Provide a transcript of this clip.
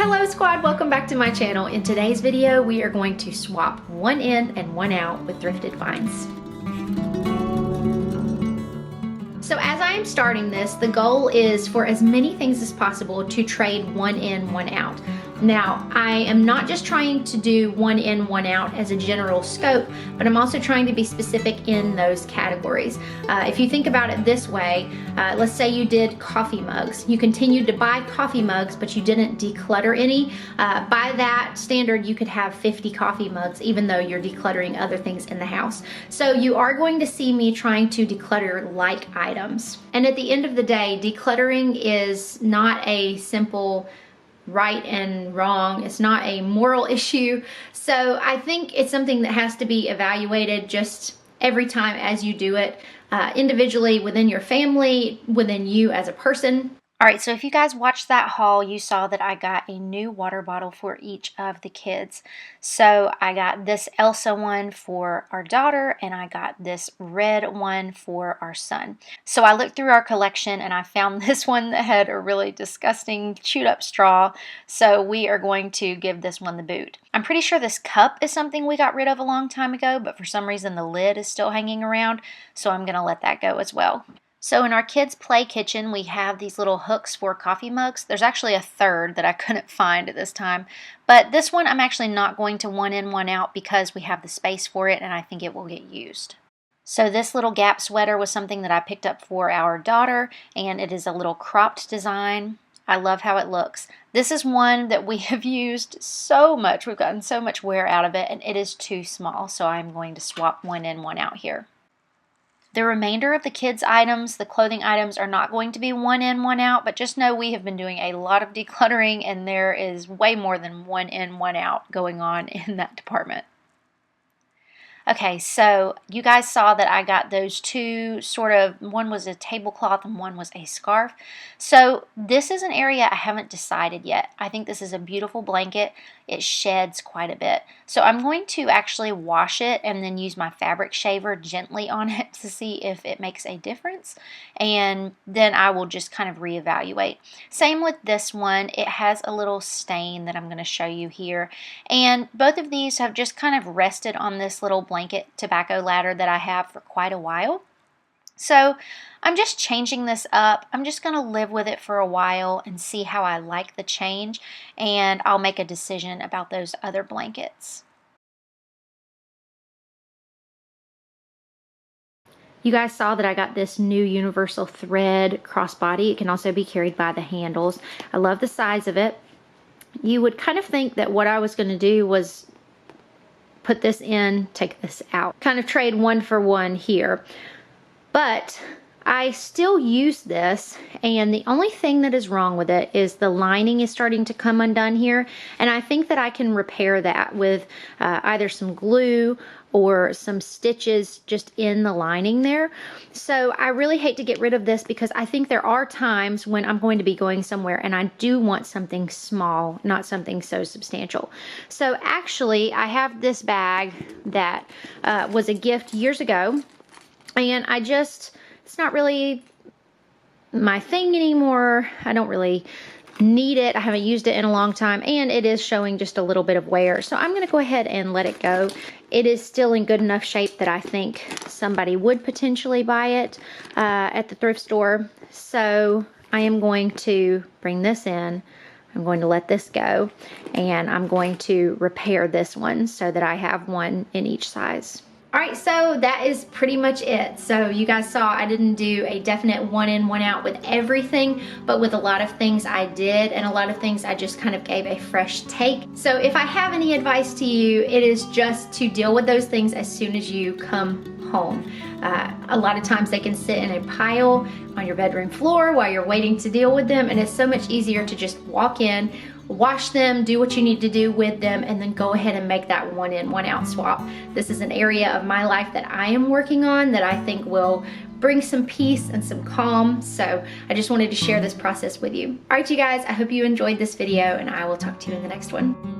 Hello squad, welcome back to my channel. In today's video, we are going to swap one in and one out with thrifted finds. So as I am starting this, the goal is for as many things as possible to trade one in, one out. Now, I am not just trying to do one in, one out as a general scope, but I'm also trying to be specific in those categories. If you think about it this way, let's say you did coffee mugs. You continued to buy coffee mugs, but you didn't declutter any. By that standard, you could have 50 coffee mugs, even though you're decluttering other things in the house. So you are going to see me trying to declutter like items. And at the end of the day, decluttering is not a simple right and wrong. It's not a moral issue. So I think it's something that has to be evaluated just every time as you do it, individually, within your family, within you as a person. All right, so if you guys watched that haul, you saw that I got a new water bottle for each of the kids. So I got this Elsa one for our daughter, and I got this red one for our son. So I looked through our collection, and I found this one that had a really disgusting chewed up straw. So we are going to give this one the boot. I'm pretty sure this cup is something we got rid of a long time ago, but for some reason the lid is still hanging around. So I'm gonna let that go as well. So in our kids' play kitchen, we have these little hooks for coffee mugs. There's actually a third that I couldn't find at this time. But this one I'm actually not going to one in, one out because we have the space for it and I think it will get used. So this little Gap sweater was something that I picked up for our daughter, and it is a little cropped design. I love how it looks. This is one that we have used so much. We've gotten so much wear out of it, and it is too small. So I'm going to swap one in, one out here. The remainder of the kids' items, the clothing items, are not going to be one in, one out, but just know we have been doing a lot of decluttering and there is way more than one in, one out going on in that department. Okay, so you guys saw that I got those two one was a tablecloth and one was a scarf. So this is an area I haven't decided yet. I think this is a beautiful blanket. It sheds quite a bit. So I'm going to actually wash it and then use my fabric shaver gently on it to see if it makes a difference. And then I will just kind of reevaluate. Same with this one. It has a little stain that I'm going to show you here. And both of these have just kind of rested on this little blanket tobacco ladder that I have for quite a while. So I'm just changing this up. I'm just going to live with it for a while and see how I like the change, and I'll make a decision about those other blankets. You guys saw that I got this new universal thread crossbody. It can also be carried by the handles. I love the size of it. You would kind of think that what I was going to do was put this in, take this out, kind of trade one for one here. But I still use this, and the only thing that is wrong with it is the lining is starting to come undone here, and I think that I can repair that with either some glue or some stitches just in the lining there. So I really hate to get rid of this because I think there are times when I'm going to be going somewhere and I do want something small, not something so substantial. So actually I have this bag that was a gift years ago, and it's not really my thing anymore. I don't really need it. I haven't used it in a long time, and it is showing just a little bit of wear. So I'm going to go ahead and let it go. It is still in good enough shape that I think somebody would potentially buy it at the thrift store. So I am going to bring this in. I'm going to let this go, and I'm going to repair this one so that I have one in each size. All right, so that is pretty much it. So you guys saw I didn't do a definite one in, one out with everything, but with a lot of things I did, and a lot of things I just kind of gave a fresh take. So if I have any advice to you, it is just to deal with those things as soon as you come home. A lot of times they can sit in a pile on your bedroom floor while you're waiting to deal with them, and it's so much easier to just walk in, wash them, do what you need to do with them, and then go ahead and make that one in, one out swap. This is an area of my life that I am working on that I think will bring some peace and some calm. So I just wanted to share this process with you. All right, you guys, I hope you enjoyed this video, and I will talk to you in the next one.